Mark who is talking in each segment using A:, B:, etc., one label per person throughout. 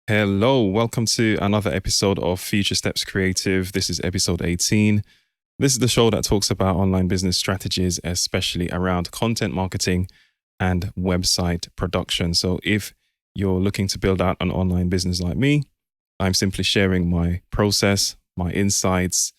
A: Hello, welcome to another episode of Future Steps Creative. This is episode 18. This is the show that talks about online business strategies, especially around content marketing and website production. So, if you're looking to build out an online business like me, I'm simply sharing my process, my insights,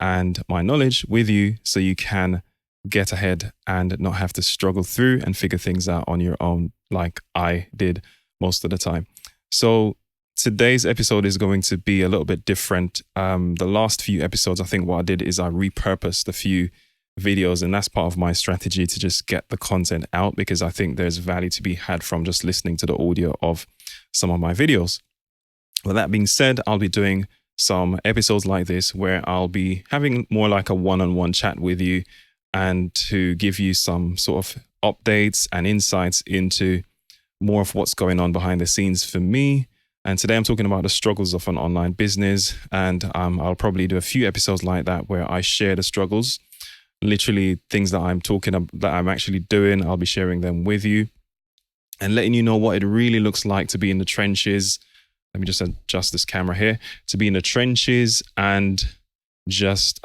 A: and my knowledge with you so you can get ahead and not have to struggle through and figure things out on your own, like I did most of the time. So, today's episode is going to be a little bit different. The last few episodes, I think what I did is I repurposed a few videos, and that's part of my strategy to just get the content out because I think there's value to be had from just listening to the audio of some of my videos. With that being said, I'll be doing some episodes like this where I'll be having more like a one-on-one chat with you and to give you some sort of updates and insights into more of what's going on behind the scenes for me. And today I'm talking about the struggles of an online business. And I'll probably do a few episodes like that where I share the struggles, literally things that I'm talking about, that I'm actually doing. I'll be sharing them with you and letting you know what it really looks like to be in the trenches. Let me just adjust this camera here, to be in the trenches and just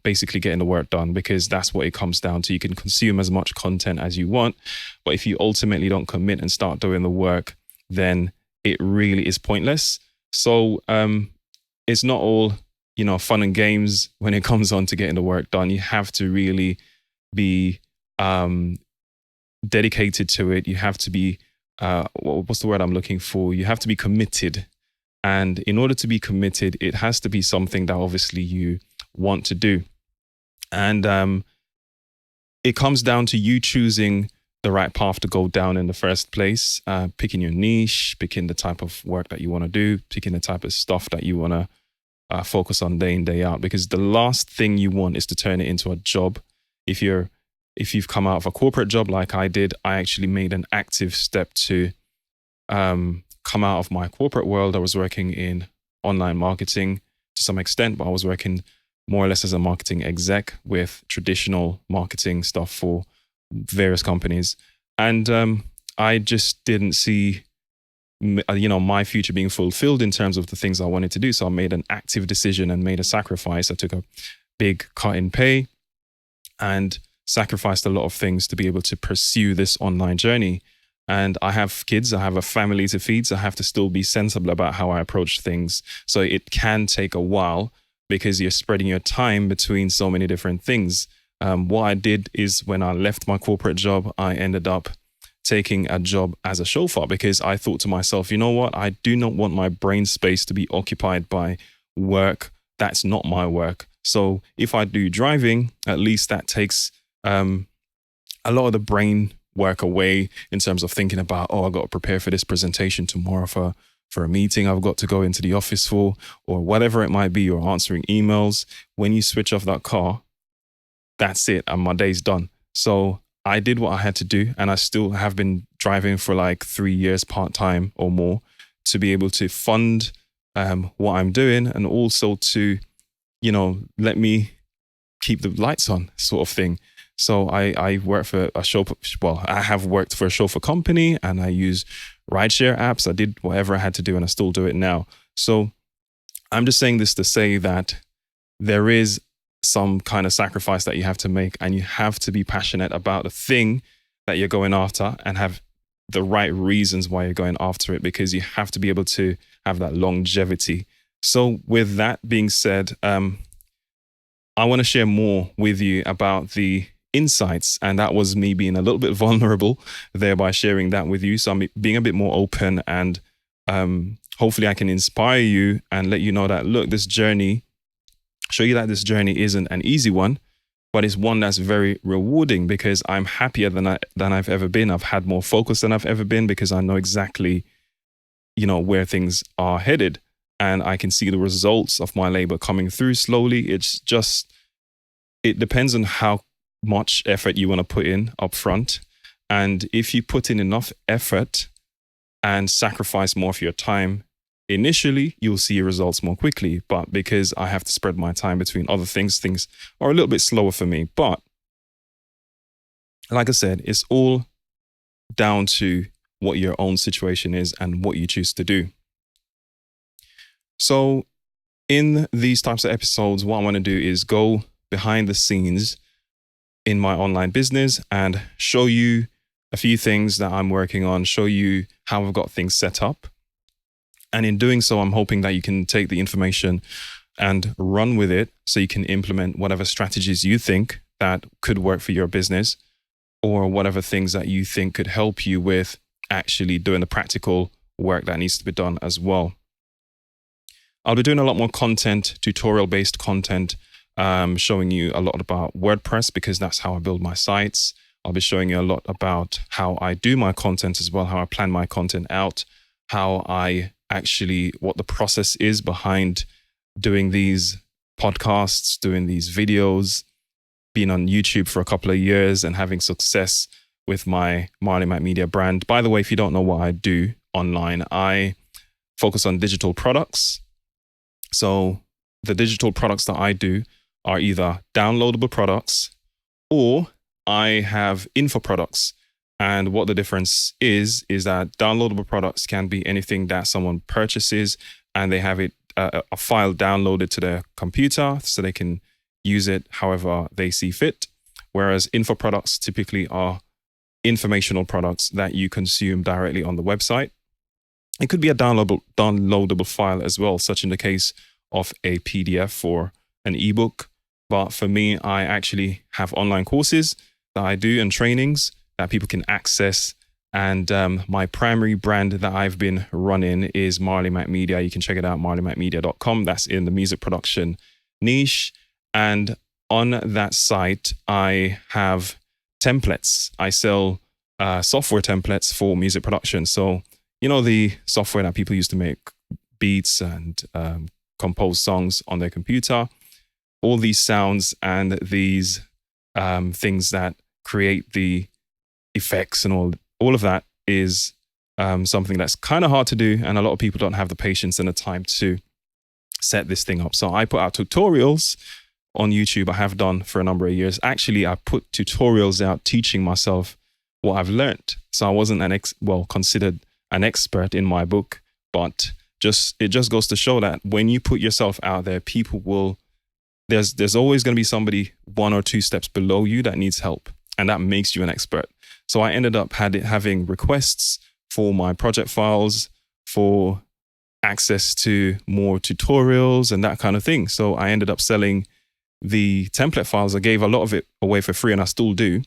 A: basically getting the work done, because that's what it comes down to. You can consume as much content as you want, but if you ultimately don't commit and start doing the work, then it really is pointless. So it's not all, fun and games when it comes on to getting the work done. You have to really be dedicated to it. You have to be, what's the word I'm looking for? You have to be committed. And in order to be committed, it has to be something that obviously you want to do. And it comes down to you choosing the right path to go down in the first place, picking your niche, picking the type of work that you want to do, picking the type of stuff that you want to focus on day in, day out. Because the last thing you want is to turn it into a job. If you've come out of a corporate job like I did, I actually made an active step to come out of my corporate world. I was working in online marketing to some extent, but I was working more or less as a marketing exec with traditional marketing stuff for various companies. And I just didn't see, my future being fulfilled in terms of the things I wanted to do. So I made an active decision and made a sacrifice. I took a big cut in pay and sacrificed a lot of things to be able to pursue this online journey. And I have kids, I have a family to feed, so I have to still be sensible about how I approach things. So it can take a while because you're spreading your time between so many different things. What I did is when I left my corporate job, I ended up taking a job as a chauffeur because I thought to myself, you know what? I do not want my brain space to be occupied by work that's not my work. So if I do driving, at least that takes a lot of the brain work away in terms of thinking about, I've got to prepare for this presentation tomorrow for a meeting I've got to go into the office for, or whatever it might be, or answering emails. When you switch off that car, that's it, and my day's done. So I did what I had to do, and I still have been driving for like 3 years part-time or more to be able to fund what I'm doing, and also to, let me keep the lights on, sort of thing. So I work for a chauffeur. Well, I have worked for a chauffeur company, and I use rideshare apps. I did whatever I had to do, and I still do it now. So I'm just saying this to say that there is some kind of sacrifice that you have to make, and you have to be passionate about the thing that you're going after and have the right reasons why you're going after it, because you have to be able to have that longevity. So with that being said, I want to share more with you about the insights, and that was me being a little bit vulnerable there by sharing that with you. So I'm being a bit more open, and hopefully I can inspire you and let you know that, look, this journey, show you that this journey isn't an easy one, but it's one that's very rewarding, because I'm happier than I've ever been. I've had more focus than I've ever been, because I know exactly, where things are headed, and I can see the results of my labor coming through slowly. It depends on how much effort you want to put in up front. And if you put in enough effort and sacrifice more of your time, initially you'll see your results more quickly. But because I have to spread my time between other things are a little bit slower for me. But like I said, it's all down to what your own situation is and what you choose to do. So in these types of episodes, what I want to do is go behind the scenes in my online business and show you a few things that I'm working on, show you how I've got things set up. And in doing so, I'm hoping that you can take the information and run with it so you can implement whatever strategies you think that could work for your business, or whatever things that you think could help you with actually doing the practical work that needs to be done as well. I'll be doing a lot more content, tutorial-based content, showing you a lot about WordPress because that's how I build my sites. I'll be showing you a lot about how I do my content as well, how I plan my content out, what the process is behind doing these podcasts, doing these videos, being on YouTube for a couple of years and having success with my Marley Mac Media brand. By the way, if you don't know what I do online, I focus on digital products. So the digital products that I do are either downloadable products or I have info products. And what the difference is that downloadable products can be anything that someone purchases and they have it a file downloaded to their computer so they can use it however they see fit. Whereas info products typically are informational products that you consume directly on the website. It could be a downloadable file as well, such in the case of a PDF or an ebook. But for me, I actually have online courses that I do and trainings that people can access. And my primary brand that I've been running is Marley Mac Media. You can check it out, marleymacmedia.com. That's in the music production niche. And on that site, I have templates. I sell software templates for music production. So, you know, the software that people use to make beats and compose songs on their computer, all these sounds and these things that create the effects and all of that is something that's kind of hard to do. And a lot of people don't have the patience and the time to set this thing up. So I put out tutorials on YouTube. I have done for a number of years. Actually, I put tutorials out teaching myself what I've learned. So I wasn't considered an expert in my book, but it just goes to show that when you put yourself out there, people will, there's always going to be somebody 1 or 2 steps below you that needs help. And that makes you an expert. So I ended up having requests for my project files, for access to more tutorials and that kind of thing. So I ended up selling the template files. I gave a lot of it away for free and I still do.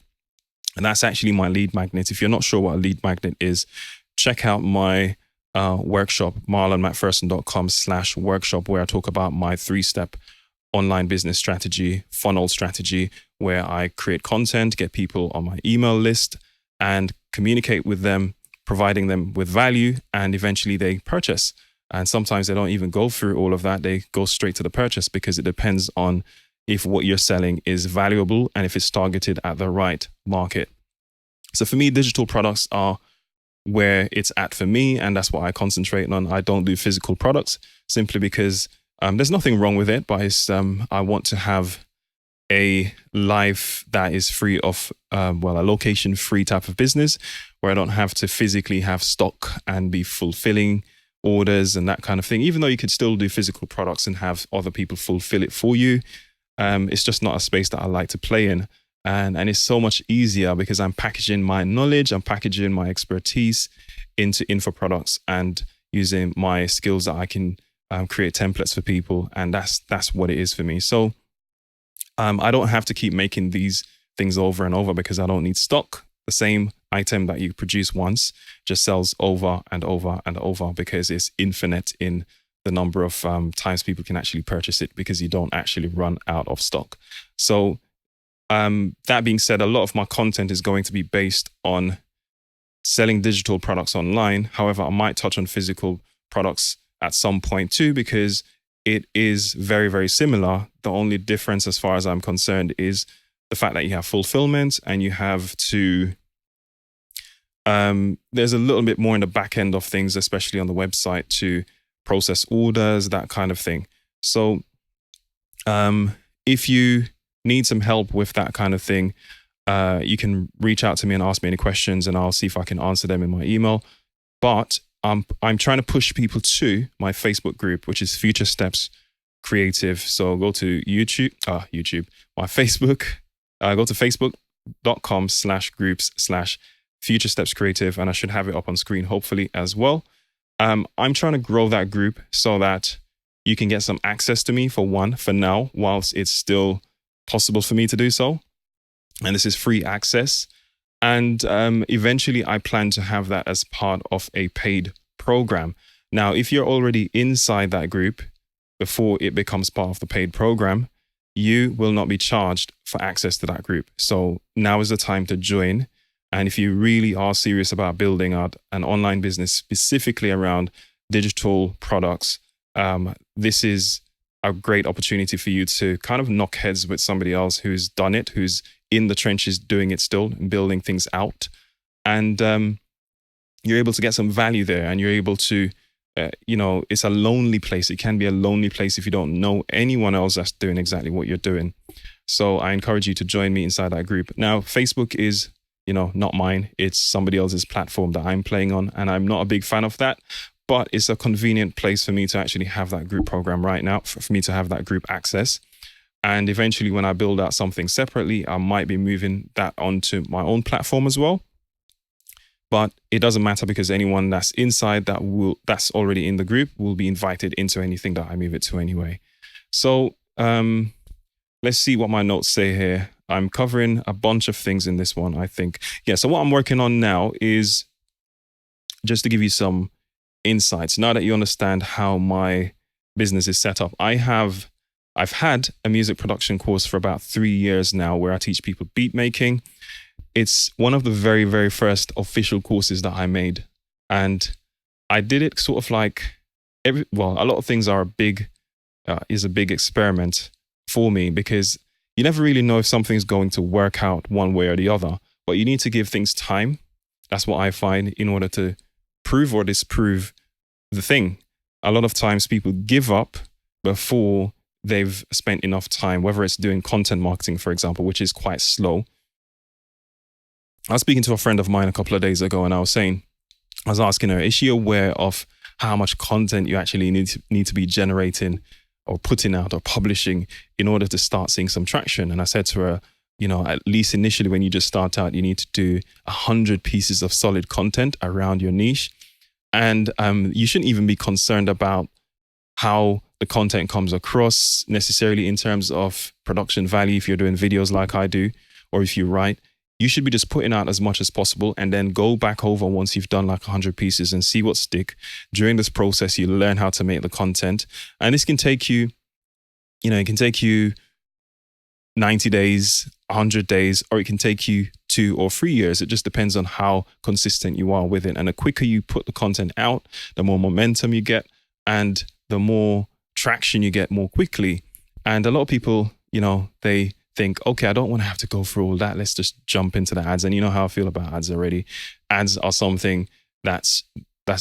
A: And that's actually my lead magnet. If you're not sure what a lead magnet is, check out my workshop, marlonmcpherson.com/workshop, where I talk about my 3-step online business strategy, funnel strategy, where I create content, get people on my email list and communicate with them, providing them with value, and eventually they purchase. And sometimes they don't even go through all of that. They go straight to the purchase because it depends on if what you're selling is valuable and if it's targeted at the right market. So for me, digital products are where it's at for me, and that's what I concentrate on. I don't do physical products simply because there's nothing wrong with it, but it's, I want to have a life that is free of, a location-free type of business where I don't have to physically have stock and be fulfilling orders and that kind of thing. Even though you could still do physical products and have other people fulfill it for you, it's just not a space that I like to play in. And it's so much easier because I'm packaging my knowledge, I'm packaging my expertise into info products and using my skills that I can create templates for people. And that's what it is for me. So I don't have to keep making these things over and over because I don't need stock. The same item that you produce once just sells over and over and over because it's infinite in the number of times people can actually purchase it because you don't actually run out of stock. So that being said, a lot of my content is going to be based on selling digital products online. However, I might touch on physical products at some point too, because it is very, very similar. The only difference as far as I'm concerned is the fact that you have fulfillment and you have to, there's a little bit more in the back end of things, especially on the website to process orders, that kind of thing. So if you need some help with that kind of thing, you can reach out to me and ask me any questions and I'll see if I can answer them in my email. But I'm trying to push people to my Facebook group, which is Future Steps Creative. So go to my Facebook, go to facebook.com/groups/Future Steps Creative, and I should have it up on screen hopefully as well. I'm trying to grow that group so that you can get some access to me for now, whilst it's still possible for me to do so. And this is free access. And eventually I plan to have that as part of a paid program. Now, if you're already inside that group before it becomes part of the paid program, you will not be charged for access to that group. So now is the time to join. And if you really are serious about building out an online business specifically around digital products, this is a great opportunity for you to kind of knock heads with somebody else who's done it, who's in the trenches doing it still and building things out. And you're able to get some value there, and you're able to, it's a lonely place. It can be a lonely place if you don't know anyone else that's doing exactly what you're doing. So I encourage you to join me inside that group. Now, Facebook is, not mine. It's somebody else's platform that I'm playing on, and I'm not a big fan of that. But it's a convenient place for me to actually have that group program right now, for me to have that group access. And eventually, when I build out something separately, I might be moving that onto my own platform as well. But it doesn't matter, because anyone that's inside that's already in the group will be invited into anything that I move it to anyway. So let's see what my notes say here. I'm covering a bunch of things in this one, I think. Yeah, so what I'm working on now is, just to give you some insights, now that you understand how my business is set up, I've had a music production course for about 3 years now, where I teach people beat making. It's one of the very, very first official courses that I made. And I did it sort of like a lot of things are is a big experiment for me, because you never really know if something's going to work out one way or the other, but you need to give things time. That's what I find, in order to prove or disprove the thing. A lot of times people give up before they've spent enough time, whether it's doing content marketing, for example, which is quite slow. I was speaking to a friend of mine a couple of days ago, and I was asking her, is she aware of how much content you actually need to be generating or putting out or publishing in order to start seeing some traction? And I said to her, at least initially, when you just start out, you need to do 100 pieces of solid content around your niche. And you shouldn't even be concerned about how the content comes across necessarily in terms of production value. If you're doing videos like I do, or if you write, you should be just putting out as much as possible, and then go back over once you've done like 100 pieces and see what stick. During this process, you learn how to make the content. And this can take you, it can take you 90 days, 100 days, or it can take you 2 or 3 years. It just depends on how consistent you are with it. And the quicker you put the content out, the more momentum you get, and the more traction you get more quickly. And a lot of people, they think, okay, I don't want to have to go through all that. Let's just jump into the ads. And you know how I feel about ads already. Ads are something that's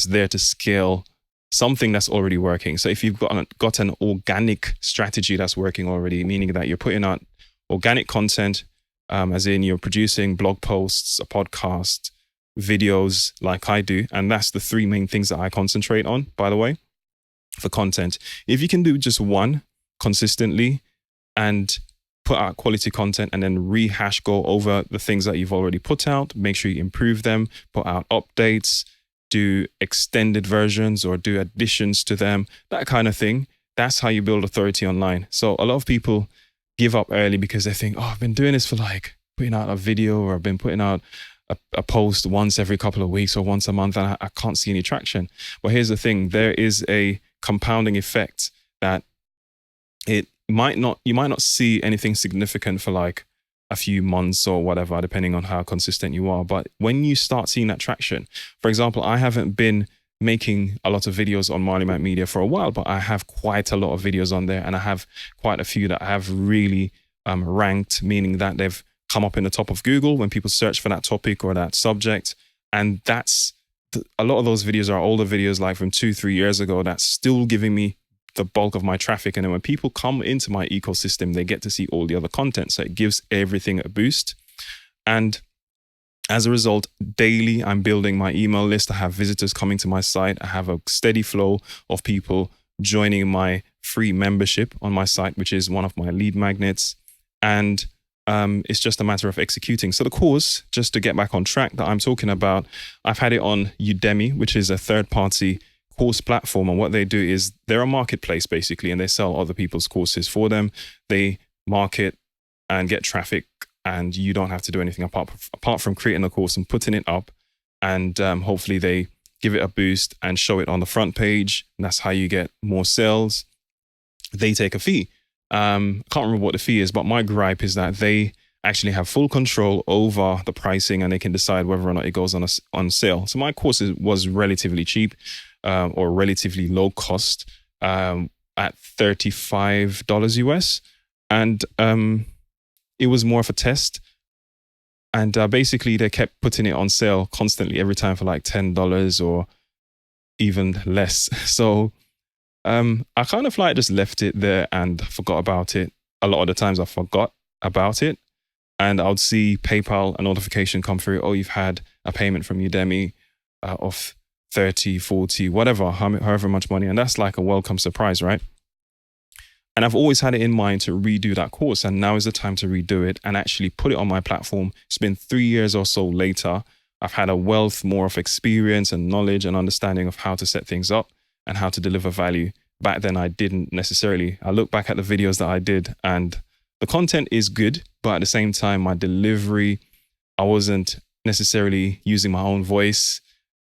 A: there to scale something that's already working. So if you've got an organic strategy that's working already, meaning that you're putting out organic content, as in you're producing blog posts, a podcast, videos like I do. And that's the 3 main things that I concentrate on, by the way, for content. If you can do just one consistently and put out quality content, and then go over the things that you've already put out, make sure you improve them, put out updates, do extended versions or do additions to them, that kind of thing. That's how you build authority online. So a lot of people give up early because they think, I've been doing this for like putting out a video, or I've been putting out a post once every couple of weeks or once a month, and I can't see any traction. But here's the thing, there is a compounding effect that you might not see anything significant for like a few months or whatever, depending on how consistent you are. But when you start seeing that traction, for example, I haven't been making a lot of videos on Marley Mac Media for a while, but I have quite a lot of videos on there, and I have quite a few that have really ranked, meaning that they've come up in the top of Google when people search for that topic or that subject. And a lot of those videos are older videos, like from 2-3 years ago, that's still giving me the bulk of my traffic. And then when people come into my ecosystem, they get to see all the other content. So it gives everything a boost. And As a result, daily I'm building my email list. I have visitors coming to my site. I have a steady flow of people joining my free membership on my site, which is one of my lead magnets. And it's just a matter of executing. So the course, just to get back on track, that I'm talking about, I've had it on Udemy, which is a third-party course platform. And what they do is they're a marketplace basically, and they sell other people's courses for them. They market and get traffic, and you don't have to do anything apart from creating a course and putting it up. And hopefully they give it a boost and show it on the front page. And that's how you get more sales. They take a fee. I can't remember what the fee is, but my gripe is that they actually have full control over the pricing, and they can decide whether or not it goes on sale. So my course was relatively cheap, or relatively low cost, at $35 US. And it was more of a test. And basically they kept putting it on sale constantly every time for like $10 or even less. So I kind of like just left it there and forgot about it. A lot of the times I forgot about it, and I would see PayPal, a notification come through. Oh, you've had a payment from Udemy of 30, 40, whatever, however much money. And that's like a welcome surprise, right? And I've always had it in mind to redo that course. And now is the time to redo it and actually put it on my platform. It's been 3 years or so later. I've had a wealth more of experience and knowledge and understanding of how to set things up and how to deliver value. Back then, I didn't necessarily. I look back at the videos that I did, and the content is good, but at the same time, my delivery, I wasn't necessarily using my own voice,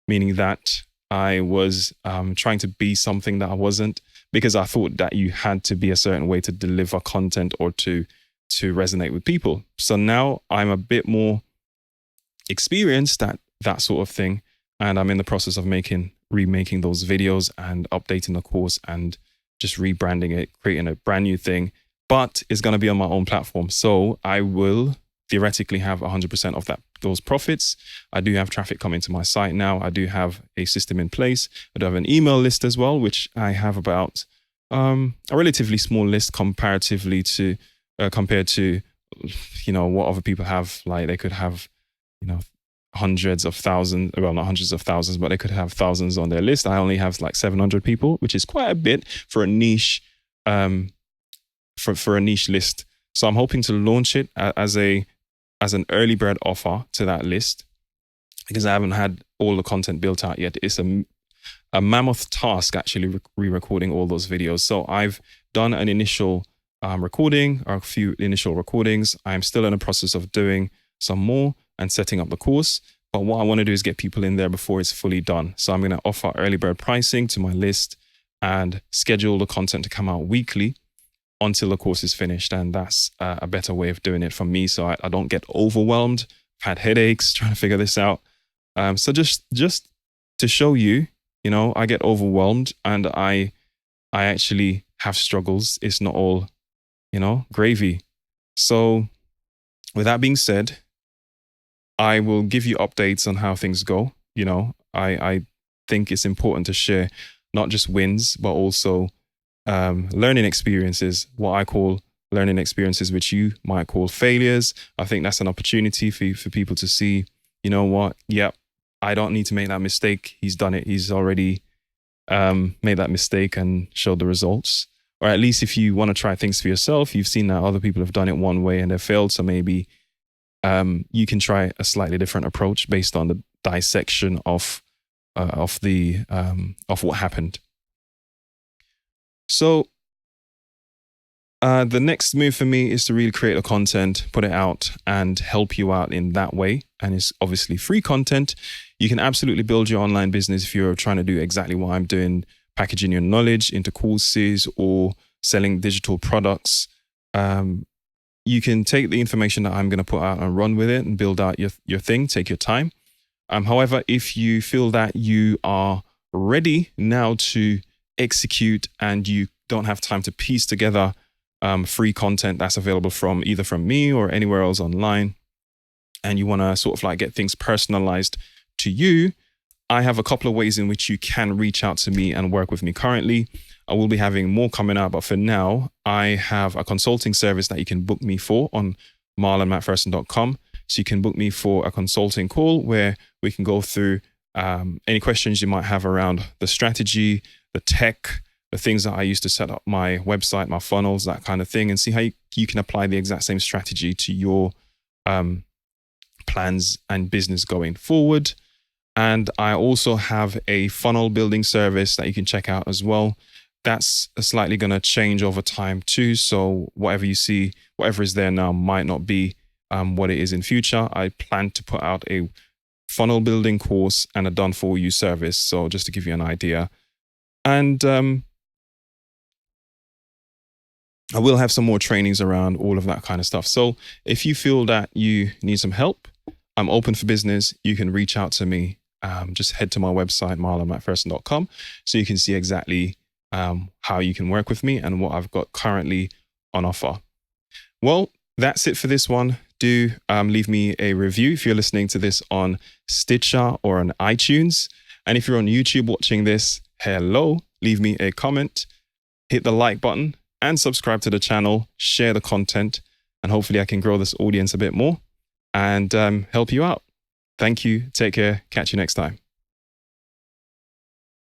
A: meaning that I was trying to be something that I wasn't, because I thought that you had to be a certain way to deliver content or to resonate with people. So now I'm a bit more experienced at that sort of thing, and I'm in the process of remaking those videos and updating the course and just rebranding it, creating a brand new thing. But it's going to be on my own platform, so I will theoretically have 100% of those profits. I do have traffic coming to my site now. I do have a system in place. I do have an email list as well, which I have about a relatively small list comparatively to compared to what other people have. Like they could have hundreds of thousands, well, not hundreds of thousands, but they could have thousands on their list. I only have like 700 people, which is quite a bit for a niche, for a niche list. So I'm hoping to launch it as an early bird offer to that list, because I haven't had all the content built out yet. It's a mammoth task actually re-recording all those videos. So I've done an initial recording, or a few initial recordings. I'm still in the process of doing some more and setting up the course. But what I want to do is get people in there before it's fully done. So I'm going to offer early bird pricing to my list and schedule the content to come out weekly until the course is finished. And that's a better way of doing it for me, so I don't get overwhelmed. I've had headaches trying to figure this out. So just to show you, I get overwhelmed, and I actually have struggles. It's not all, gravy. So with that being said, I will give you updates on how things go. I think it's important to share not just wins, but also learning experiences, what I call learning experiences, which you might call failures. I think that's an opportunity for people to see, yep, I don't need to make that mistake. He's done it. He's already made that mistake and showed the results. Or at least if you want to try things for yourself, you've seen that other people have done it one way and they've failed. So maybe you can try a slightly different approach based on the dissection of what happened. So the next move for me is to really create the content, put it out, and help you out in that way. And it's obviously free content. You can absolutely build your online business if you're trying to do exactly what I'm doing, packaging your knowledge into courses or selling digital products. You can take the information that I'm going to put out and run with it and build out your thing. Take your time. However, if you feel that you are ready now to execute and you don't have time to piece together free content that's available either from me or anywhere else online, and you want to sort of like get things personalized to you, I have a couple of ways in which you can reach out to me and work with me currently. I will be having more coming out, but for now, I have a consulting service that you can book me for on marlonmcpherson.com. So you can book me for a consulting call where we can go through any questions you might have around the strategy, the tech, the things that I use to set up my website, my funnels, that kind of thing, and see how you can apply the exact same strategy to your plans and business going forward. And I also have a funnel building service that you can check out as well. That's slightly going to change over time too. So whatever you see, whatever is there now might not be what it is in future. I plan to put out a funnel building course and a done for you service. So just to give you an idea. And I will have some more trainings around all of that kind of stuff. So if you feel that you need some help, I'm open for business. You can reach out to me. Just head to my website, marlonmcpherson.com, so you can see exactly how you can work with me and what I've got currently on offer. Well, that's it for this one. Do leave me a review if you're listening to this on Stitcher or on iTunes. And if you're on YouTube watching this, hello, leave me a comment, hit the like button and subscribe to the channel, share the content, and hopefully I can grow this audience a bit more and help you out. Thank you. Take care. Catch you next time.